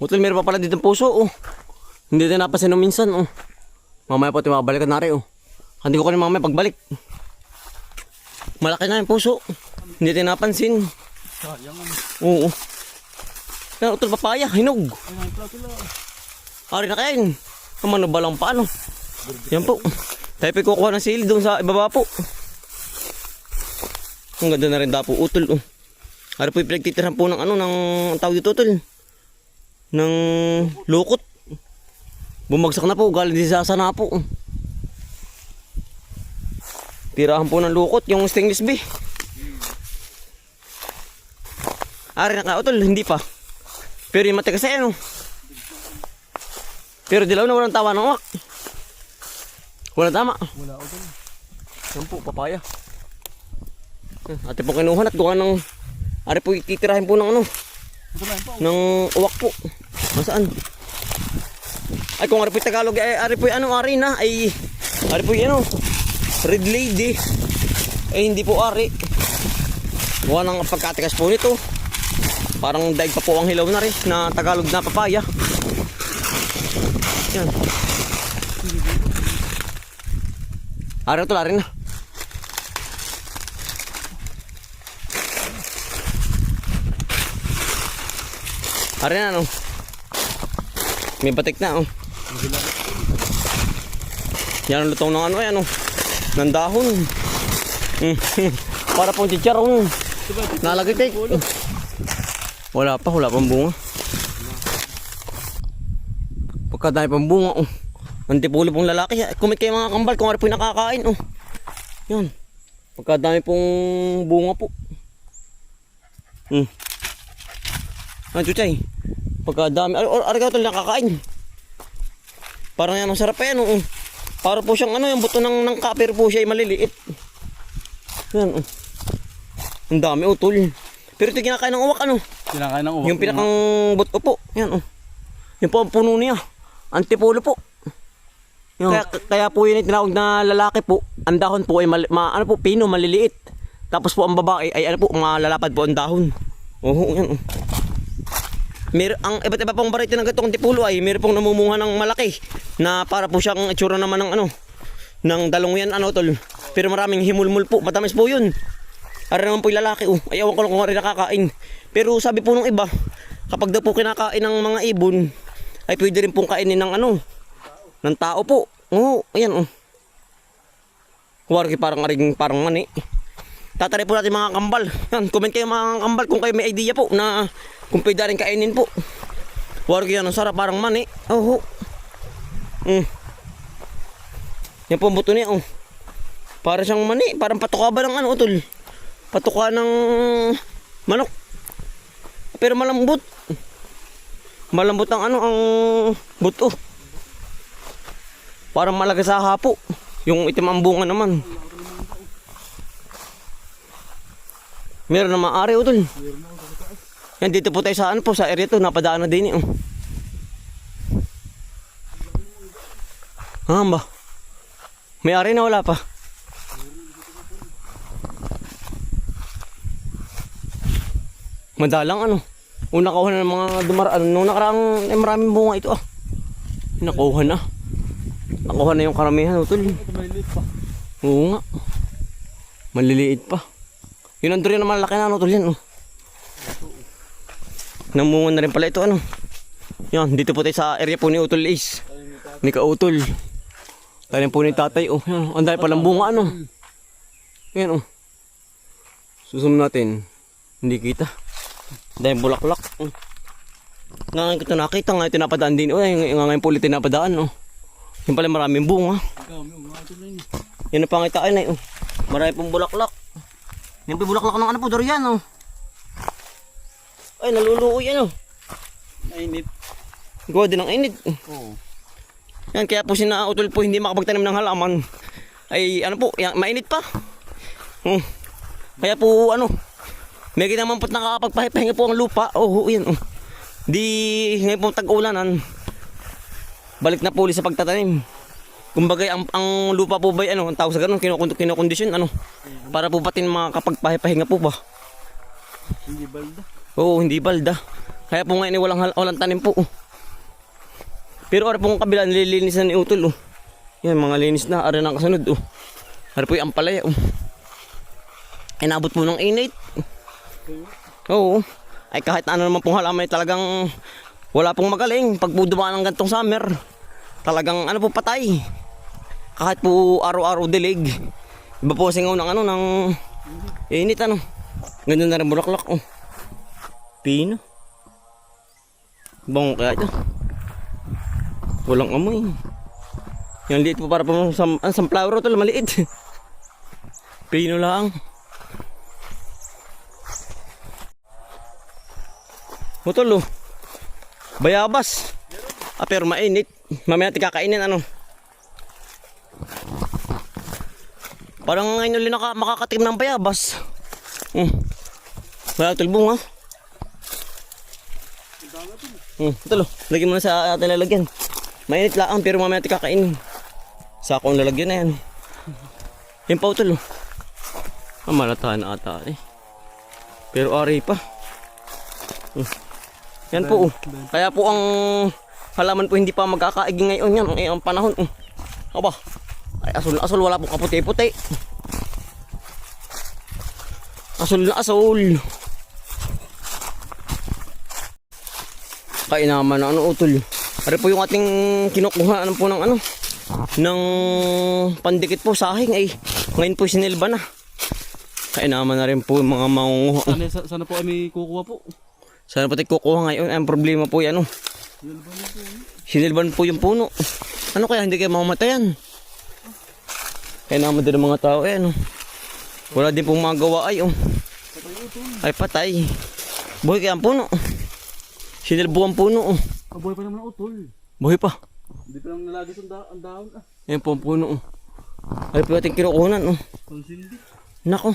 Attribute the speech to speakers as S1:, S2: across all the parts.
S1: Utol, meron pa pala dito puso, oh. Hindi din napasin nung minsan, oh. Mamaya po, timabalikan na rin, oh. Hindi ko kanina mamaya pagbalik. Malaki na yung puso. Hindi din napansin.
S2: Sayang ano.
S1: Oo. Yan, utol, papaya, hinog.
S2: Ay, pala.
S1: Ari na kain. Kamano ba lang paano? Yan po. Tayo pa kukuha ng sili doon sa ibaba po. Ang ganda na rin dapo, utol, oh. Ari po yung pinagtitirahan po ng ano, ng tawag dito, utol. Ng lukot. Bumagsak na po, galing din sa sana po. Tirahan po ng lukot, yung stainless B. Ari na ka, utol, hindi pa. Pero yung matigas ay ano. Pero dilaw na walang tawa ng uwak. Walang tama.
S2: Wala ako dun.
S1: Yan po, papaya. Ate po kinuhan at gawa ng... Ari po ititirahin po ng ano. Ng uwak po. Masaan? Ay kung ari po Tagalog ay ari po ano ari na ay ari po ano red lady ay hindi po ari. Gawa ng pagkatikas po nito. Parang daig pa po ang hilaw na rin na Tagalog na papaya. Yan. Ari ito lari na. Ari na no. May batik na oh. Yan ang lutong ng ano yan oh. Ng dahon. Para pong chicharon. Nalagay tayo. Wala pang bunga. Pagkadami pang bunga oh. Antipuli pong lalaki. Kumit kayo mga kambal kung ano po yung nakakain oh. Yan. Pagkadami pong bunga po. Ano chuchay? Pagkadami. Arigaw ito nakakain. Parang yan ang sarap yan oh. Para po siyang ano yung buto ng kapir po siya ay maliliit. Yan oh. Ang dami oh tol. Pero ito kinakain ng uwak ano.
S2: Kinakain ng uwak.
S1: Yung pinakang buto po. Yan oh. Yan po ang puno niya. Antipolo po. Kaya po yun tinawag na lalaki po. Ang dahon po ay ano po, pino, maliliit. Tapos po ang babae ay ano po, malalapad po ang dahon. Oo, yan. Ang iba't iba pong variety ng gatong antipolo ay meron pong namumunga ng malaki na para po siyang itsura naman ng ano, ng dalong yan ano tol. Pero maraming himulmul po, matamis po yun. Ara naman po yung lalaki ay ewan ko lang kung rin nakakain. Pero sabi po nung iba, kapag daw po kinakain ng mga ibon, ay pwede rin pong kainin ng ano, ng tao po. Oo, ayan oh. Huwag parang mani. Tatry po natin mga kambal. Yan, comment kayo mga kambal kung kayo may idea po na kung pwede rin kainin po. Huwag yan, ang sarap parang mani. Oh. Yan po ang buto niya oh. Para siyang mani, parang patuka ba ng ano utol? Patuka ng manok. Pero malambot. Malambot ang ano ang buto. Parang malaki sa hapo. Yung itim ang bunga naman. Meron na maari utol. Yan dito po tayo sa ano po sa area to, napadaan na din eh. Ba? May ari na wala pa. Madalang ano. Una nakuha na ng mga dumaraan. Nung nakaraang maraming bunga ito ah. Nakuha na. Nakuha na yung karamihan utol.
S2: Maliliit pa.
S1: Oo nga. Maliliit pa. Yun ang durian na malaki na utol yan oh. Namungan na rin pala ito ano. Yan, dito po tayo sa area po ni Utol Ace. Ni Kautol. Tayo po ni tatay oh. Yan, ang dahil palang bunga ano. Yan oh. Susunod natin. Hindi kita. Dahil bulaklak. Ngayon ko ito nakita. Ngayon tinapadaan din. Ngayon po ulit tinapadaan. Oh. Yan pala maraming bunga. Yan ang pangitaan na. Oh. Marami pong bulaklak. Yan po bulaklak ng ano po. Durian. Oh. Ay naluluoy ano.
S2: Mainit.
S1: Gawa din ng init.
S2: Oo.
S1: Yan kaya po sina Utol po hindi makapagtanim ng halaman. Ay ano po. Yan, mainit pa. Kaya po ano. May naman po nakakapagpahinga po ang lupa. Oh, yan. Oh. Di ngayon po tag-ulanan. Balik na po ulit sa pagtatanim. Kumbaga ang lupa po ba ano, ang tawag sa ganun, kinokondisyon ano. Para po patin makakapagpahinga po ba.
S2: Hindi balda.
S1: Oo, hindi balda. Kaya po ngayon walang tanim po. Pero ari pong kabila nililinis na ni Utol. Yan mga linis na, ari nang kasunod. Ari po yung ampalaya. Inabot po ng init. Oo. Ay kahit ano naman pong halaman talagang wala pong magaling. Pag po dumaan ng gantong summer, talagang ano po patay. Kahit po araw-araw dilig. Iba po singaw ng ano ng init ano. Ganun na rin bulaklak. Pino. Bango kaya ito. Walang amoy. Yung liit po para po sunflower ito maliit. Pino lang. Utol bayabas. Pero mainit. Mamaya natin kakainin ano. Parang ngayon ulit makakatim ng bayabas. Wala Utol bunga. Utol lagyan mo na sa ating lalagyan. Mainit lang pero mamaya natin kakainin. Sakong lalagyan na yan. Yan pa Utol. Malatahan na ata eh. Pero ari pa. Yan po. Kaya po ang halaman po hindi pa magkakaiging ngayon yan. Ang panahon. Aba. Ay asul na asul. Wala po kaputi-puti. Asul na asul. Kaya naman ano Utol. Ari po yung ating kinukuha ano po ng ano. Ng pandikit po sahing ay. Ngayon po sinilba na. Kaya naman na rin po yung mga mangunguha.
S2: Sana po kami kukuha po.
S1: Sana pati kukuha ngayon. Ang problema po yan. Sinilban po yung puno. Ano kaya hindi kayo mamatayan? Kaya naman din ang mga tao eh. Wala din pong magawa ay. Ay patay. Buhay kaya ang puno. Sinilbo ang puno.
S2: Buhay pa naman ang Utol.
S1: Buhay pa.
S2: Hindi pa lang nalagis ang dahon.
S1: Yan po ang puno. Ay po ating kinukunan.
S2: Pansindi.
S1: Nako.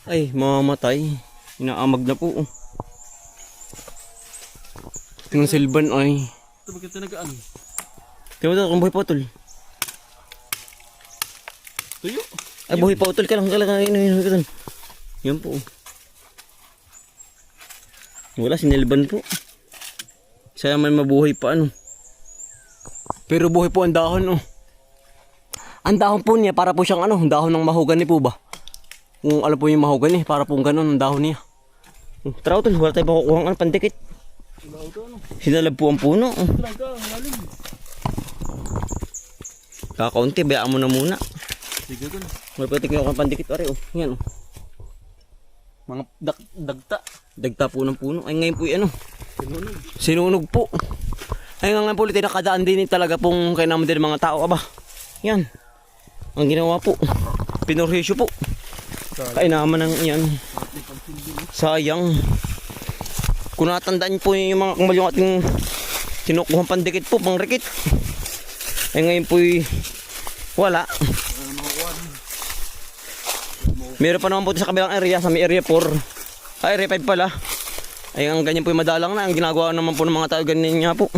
S1: Ay mamamatay. Inaamag na po. Yung silban ay.
S2: Ito bakit tinagaan?
S1: Kaya mo kung buhay pa Utol.
S2: Tuyo.
S1: Ay buhay pa Utol. Kailangan. Yan po. Wala sinilban po. Saya man mabuhay pa ano. Pero buhay po ang dahon Ang dahon po niya para po siyang ano, dahon ng mahogany po ba? Kung alam po yung mahogany, para po ganun ang dahon niya. Tara Utol, wala tayo makukuha ng pandikit. Sinalab po ang puno. Kakaunti, bayaan mo na muna.
S2: Sige Utol.
S1: Wala pa tingin ako ng pandikit. Yan
S2: Mga dagta.
S1: Dagta po ng puno. Ay ngayon po ano. Sinunog po. Ay ngayon po ulit nakadaan din talaga pong kaya naman din mga tao. Aba. Yan. Ang ginawa po. Pinorhisyo po. Kaya naman ng yan. Sayang. Kung natandaan po yung mga kumal yung ating kinukuhang pandikit po, pang rikit. Ay ngayon po wala. Meron pa naman po sa kabilang area, sa may area 4. Ay, area 5 pala. Ay, ang ganyan po yung madalang na. Ang ginagawa naman po ng mga tao, ganyan nga po.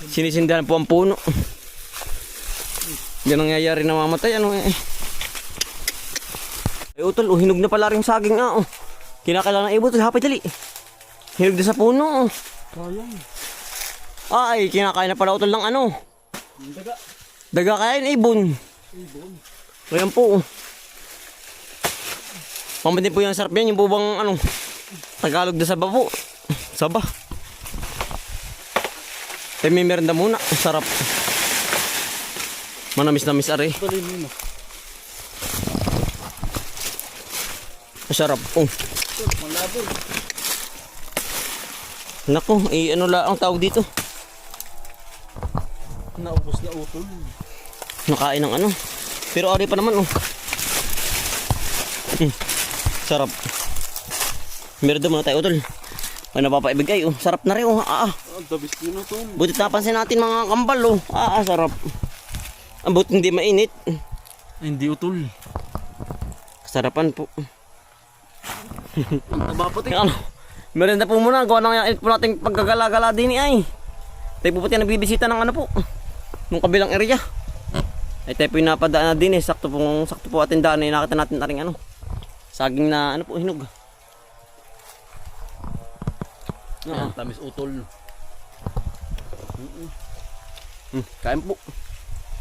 S1: Sinisindahan po ang puno. Yan ang nangyayari na mamatay. Ano eh. Ay, Utol, hinog na pala rin saging Kinakailangan ng ibon, hapay dali. Hinog na sa puno.
S2: Sayang.
S1: Ay, kinakain na pala Utol ng ano.
S2: Daga.
S1: Daga kaya yung ibon. Ayan po. Pamandin po yung sarap yan, yung bubang ano, Tagalog na saba po. Saba. Tayo may merenda muna, sarap. Manamis-namis are.
S2: Tuloy mo.
S1: Masarap.
S2: Malabog.
S1: Nako, ano lang ang tawag dito?
S2: Naubos na Utol.
S1: Nakain ng ano. Pero ari pa naman Sarap. Merenda muna tayo Utol. Ay napapaibigay sarap na rin
S2: Dabis ko na Utol.
S1: Buti napansin natin mga kambal sarap. Ang buti hindi mainit.
S2: Hindi Utol.
S1: Sarapan po.
S2: Taba po
S1: Ano? Merenda po muna. Gawa na po natin paggagala-gala din ay. Tayo po pati nagbibisita ng ano po. Nung kabilang area. Ay tayo po yung napadaan na din sakto po ating daan nakita natin na rin ano. Saging na ano po hinog.
S2: Yan, tamis utol.
S1: Kain po.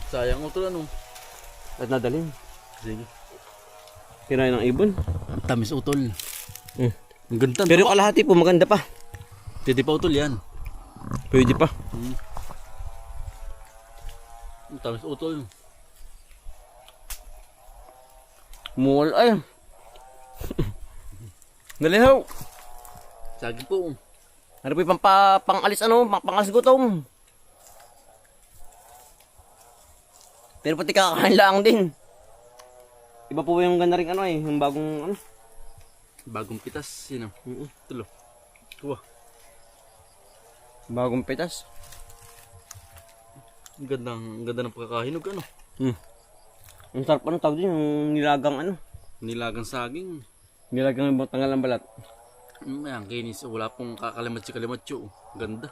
S2: Sayang utol ano.
S1: At nadalhin.
S2: Sige.
S1: Kinain ng ibon.
S2: Tamis utol.
S1: Mm.
S2: Ang ganda.
S1: Pero yung kalahati po maganda pa.
S2: Pwede pa utol yan.
S1: Pwede pa.
S2: Ang tamis utol.
S1: Muwal ay. Nalihaw.
S2: Saging po.
S1: Ano po yung pangalis ano, pangalis gutom. Pero pati kakain lang din. Iba po yung ganda rin ano eh, yung bagong ano.
S2: Bagong pitas. Yun o. Tulo. Kuha.
S1: Bagong pitas.
S2: Ang ganda ng pagkakahinog ano.
S1: Ang sarap ano tawag din, yung nilagang ano.
S2: Nilagang saging.
S1: Nilagang yung tanggal ng balat.
S2: Ayan, kinis. Wala pong kakalimatsi-kalimatsi. Ganda.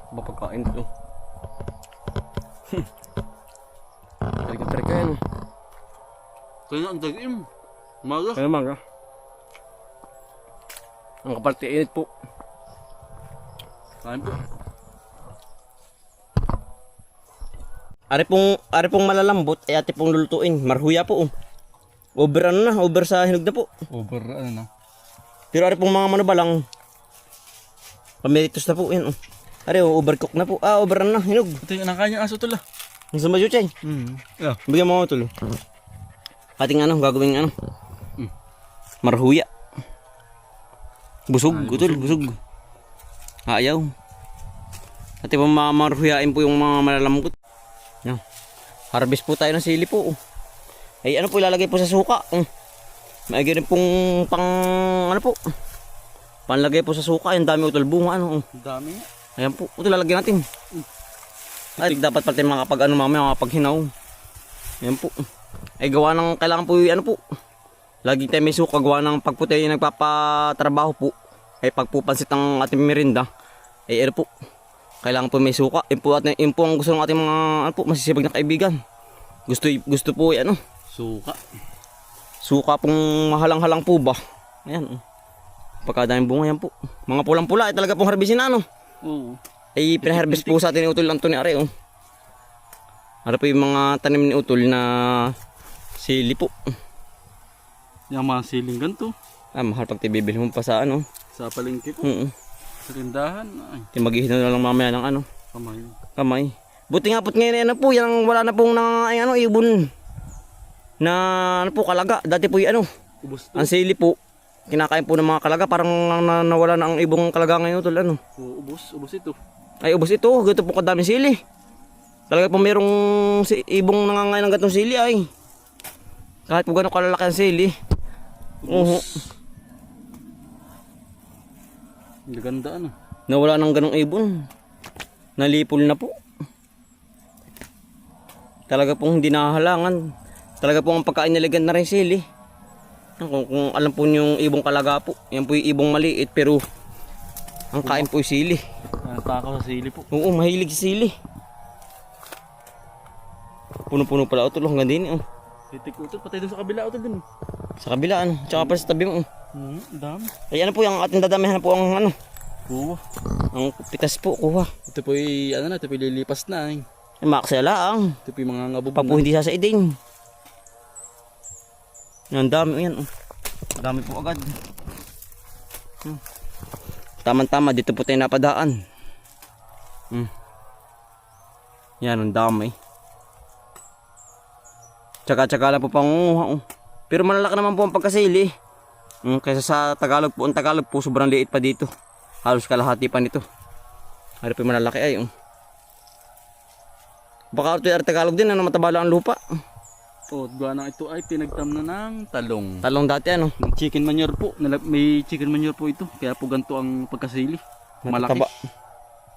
S1: Mapagkain ito. Trika-trika yan.
S2: Kaya ang dagim. Umaga.
S1: Kaya mga. Ang kaparte init po.
S2: Kain po.
S1: Ari pong malalambot, ay ate pong lulutuin. Marhuya po. Over ano na, over sa hinog na po.
S2: Over ano na.
S1: Pero ari pong mga manubalang, pameritos na po yan. Ari overcook na po. Over ano na, hinog.
S2: Ito yung nakain yung aso tol ah.
S1: Ang sa majuchay.
S2: Yeah.
S1: Bigyan mo ako tulo. Ating ano, gagawin ano. Marhuya. Busog, gutol, busog. Ayaw. Ate pong marhuyain po yung mga malalambot. Yan. Harvest po tayo ng sili po. Ay ano po ilalagay po sa suka. May rin pong ano po. Panlagay po sa suka. Yung dami utol bunga ano.
S2: Ang dami nga.
S1: Ayan po. Ito lalagyan natin. Ay dapat pati makapag ano mamaya makapag hinaw. Ayan po. Ay gawa ng kailangan po ano po. Lagi tayo may suka gawa ng pagputi yung nagpapatrabaho po. Ay pagpupansit ang ating merinda. Ay ano po. Kailangan po may suka. Yun po ang gusto ng ating mga ano po, masisibag na kaibigan. Gusto po ano.
S2: Suka.
S1: Suka pong mahalang-halang po ba? Ayan. Pagkadaming bunga yan po. Mga pulang-pula ay talaga pong harbisin na ano.
S2: Oo.
S1: Ay pinaharvest po sa atin ni Utol Antonio Are. Ano po yung mga tanim ni Utol na sili po.
S2: Yung mga siling ganito.
S1: Mahal pag tibibili mo pa sa ano.
S2: Sa palengke po. Sa tindahan. Ay,
S1: Maghihinaw na lang mamaya ng ano.
S2: kamay.
S1: Buti nga po ngayon ano po, yung wala na pong ay, ano, ibon na ano po kalaga. Dati po yung ano,
S2: Ubus to.
S1: ang sili po. Kinakain po ng mga kalaga, parang nawala na ang ibong kalaga ngayon Utol ano.
S2: Oo, ubus ito.
S1: Ay ubos ito, ganito po kadami sili. Talaga po mayroong ibong nangangain ng gatong sili ay. Kahit po gano'ng kalalaki ang sili.
S2: Ang ganda ano.
S1: Nawala ng ganong ibon. Nalipol na po. Talaga pong hindi nahahalangan. Talaga pong ang pagkain niligan na rin sili. Kung alam po yung ibong kalaga po. Yan po yung ibong maliit pero ang kain po yung sili.
S2: Natakaw sa sili po.
S1: Oo, mahilig sa sili. Puno-puno pala Utol hanggang din.
S2: Titik utol, patay doon sa kabila utol dun.
S1: Sa kabilaan, tsaka pala sa tabi mo.
S2: Dami.
S1: Ay ano po yung ating dadamihan po ang ano.
S2: Kuha.
S1: Ang pitas po, kuha.
S2: Ito po yung ano na, ito po yung lilipas na.
S1: Ay, maksela ang.
S2: Ito po yung mga ngabubog
S1: Pag po hindi sasaidin. Yan, dami yan. Dami po agad. Tama-tama, dito po tayo napadaan. Yan, ang dami. Tsaka-tsaka lang po pangunguha. Pero malalaki naman po ang pagkasili. Kaysa sa Tagalog po, ang Tagalog po sobrang liit pa dito. Halos kalahati pa nito. Ano po yung malalaki ay. Baka ito yung Tagalog din, ano matabala ang lupa.
S2: gawa ng ito ay pinagtam na ng talong.
S1: Talong dati ano.
S2: Chicken manure po. May chicken manure po ito. Kaya po ganito ang pagkasili. Malaki.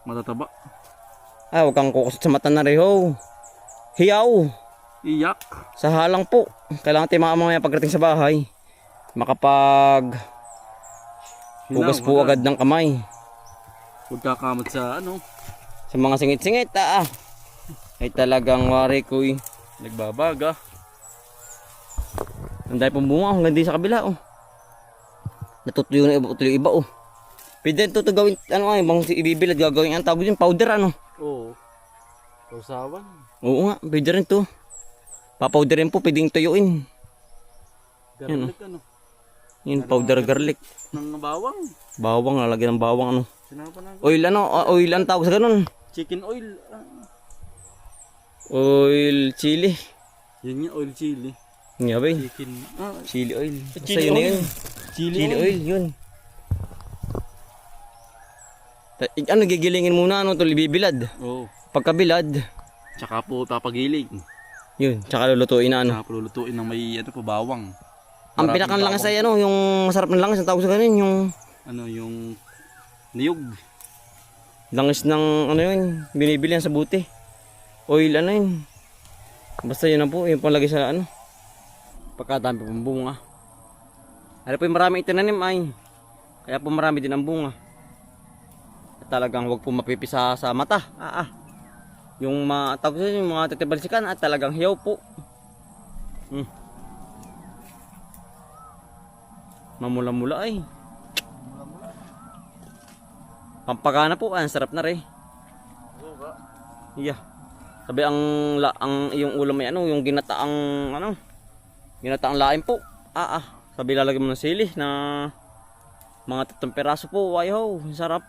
S2: Matataba.
S1: Ah, huwag kang kukusot sa mata na reho. Hiyaw.
S2: Iyak.
S1: Sa halang po. Kailangan tayo mamaya pagdating sa bahay. Makapag hugas po agad ng kamay.
S2: Huwag kakamot sa ano.
S1: Sa mga singit-singit ay talagang wari ko
S2: Nagbabaga.
S1: Ang dahil pong bunga hanggang di sa kabila Natutuyo na iba, tuloy iba Pwede ito gawin, ano ay, bang ibibilad gagawin ang tawag din, powder ano.
S2: Oo. Sausawan.
S1: Oo nga, pwede rin to. Papowderin po, pwedeng tuyuin.
S2: Garlic ano.
S1: Yun, powder garlic.
S2: Ng bawang.
S1: Bawang, lalagyan ng bawang ano.
S2: Sinapan na.
S1: Oil ano, oil ang tawag sa ganun.
S2: Chicken oil.
S1: Oil chili.
S2: Yan yung oil chili.
S1: Nga ba yun?
S2: Chicken.
S1: Chili oil. Basta
S2: Chili
S1: yun na
S2: oil.
S1: yun. Chili oil, yun. Ano, gigilingin muna ano, tol, ibibilad.
S2: Oo.
S1: Pagkabilad,
S2: Tsaka po papagilig.
S1: yun, tsaka lulutuin na ano.
S2: Tsaka lulutuin ng may ano po bawang.
S1: Ang
S2: Maraming
S1: pinakang langis
S2: bawang.
S1: ay ano, yung masarap ng langis, ang tawag sa ganun, yung
S2: Ano yung niyog.
S1: langis ng ano yun, binibili yan sa buti. Oil ano yun. Basta yun na po, yung panglagay sa ano. Pagkadami pong bunga. Ano po yung marami itinanim ay. Kaya po marami din ang bunga. At talagang huwag po mapipisa sa mata. Yung mga tawag sa yung mga tatibalsikan at talagang hiyaw po. Mamula-mula ay. Pampagana po, ang sarap na rin. Yeah. Sabi ang yung ulam ay ano, yung ginataang ano, ginataang laing po. Sabi lalagyan mo ng sili na mga 3 peraso po. Ayaw, sarap.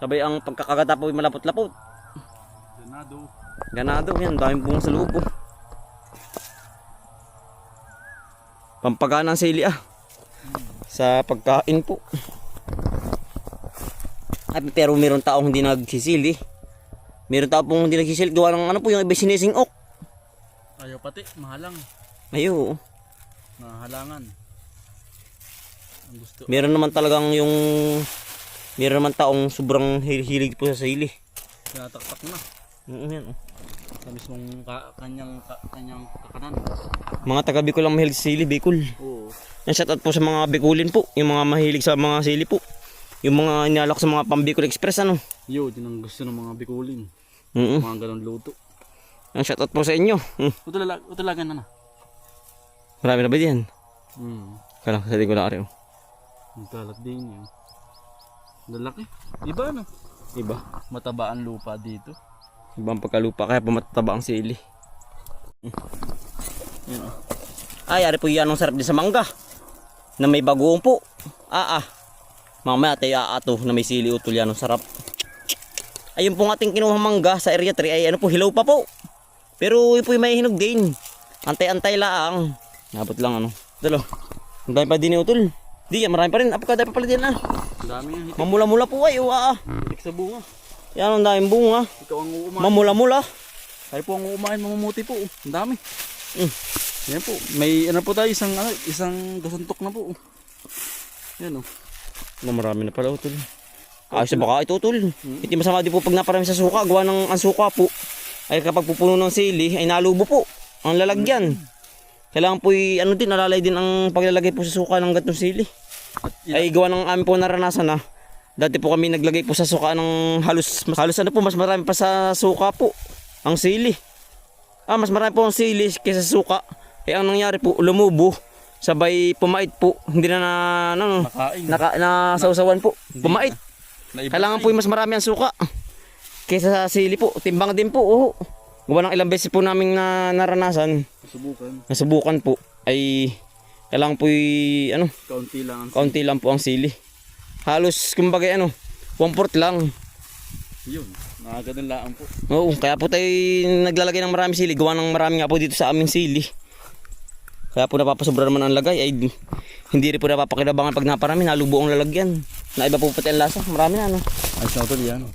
S1: Sabi ang pagkakagata po ay malapot-lapot.
S2: Ganado.
S1: Ganado, yan, daming bunga sa loob. Pampagana ng sili sa pagkain po. Ay, pero meron taong hindi nagsisili. Meron tao pong hindi nagsisili. Gawa ng ano po, yung iba sinisingok.
S2: Ayaw pati, mahalang.
S1: Ayo.
S2: Mahalangan. Ang gusto.
S1: Meron naman talagang yung meron naman taong sobrang hilig po sa sili.
S2: Tinataktak na.
S1: Yan.
S2: Sa mismong kanyang kakanan.
S1: Mga taga Bicol lang mahilig sa sili, Bicol.
S2: Oo.
S1: Yan, shoutout po sa mga Bicolin po, yung mga mahilig sa mga sili po. Yung mga inalak sa mga pang-Bicol Express ano.
S2: Yo, din ang gusto ng mga Bicolin.
S1: Mm.
S2: Mga ganun luto.
S1: Yan, shoutout po sa inyo.
S2: Utalagan na na.
S1: Marami na ba diyan? Kala sa ko na rin.
S2: Ang kalat din yun. Lalaki. Iba ano?
S1: Iba.
S2: Mataba ang lupa dito.
S1: Ibang pagkalupa kaya pumataba ang sili.
S2: Yan
S1: Ay, ari po yan ang sarap din sa mangga. Na may bagoong po. Mamaya tayo aato na may sili utol yan ang sarap. Ayun po ating kinuha mangga sa area 3 ay ano po, hilaw pa po. Pero yun po yung may hinog din. Antay-antay lang. Nabot lang ano. Dalo. Ang dami pa din ni utol. Di, marami pa rin. Apakadami pa pala din
S2: Ang dami yan.
S1: Mamula-mula po ay.
S2: Hitik sa bunga.
S1: Yan ang daming bunga.
S2: Ikaw ang uumain.
S1: Mamula-mula.
S2: Tayo po ang uumain, mamumuti po. Ang dami. Yan po. May ano po tayo, isang gasuntok na po. Yan o.
S1: Marami na pala utol. Ayos na baka ito utol. Hindi masama din po pag naparami sa suka. Gawa ng ang suka po. Ay kapag pupuno ng sili ay nalubo po. Ang lalagyan. Kailangan po ano din, nalalay din ang paglalagay po sa suka ng gantong sili. Ay gawa ng amin po naranasan na. Dati po kami naglagay po sa suka ng halos ano po, mas marami pa sa suka po. Ang sili. Mas marami po ang sili kaysa sa suka. Ang nangyari po, lumubo. Sabay pumait po. Hindi na nasawsawan po. Pumait. Kailangan po yung mas marami ang suka kaysa sa sili po. Timbang din po. Gawa ng ilang beses po namin naranasan. Nasubukan po. Ay kailangan po kaunti lang po ang sili. Halos kumbaga 1/4 lang.
S2: Yun. Nakaganon lang po.
S1: Oo, kaya po tayo naglalagay ng maraming sili. Gawa ng marami nga po dito sa aming sili. Kaya po napapasobra naman ang lagay. Ay hindi rin po napapakilabangan pag naparami. Nalubo ang lalagyan. Na iba po pati ang lasa. Marami na
S2: Ay, sa yan.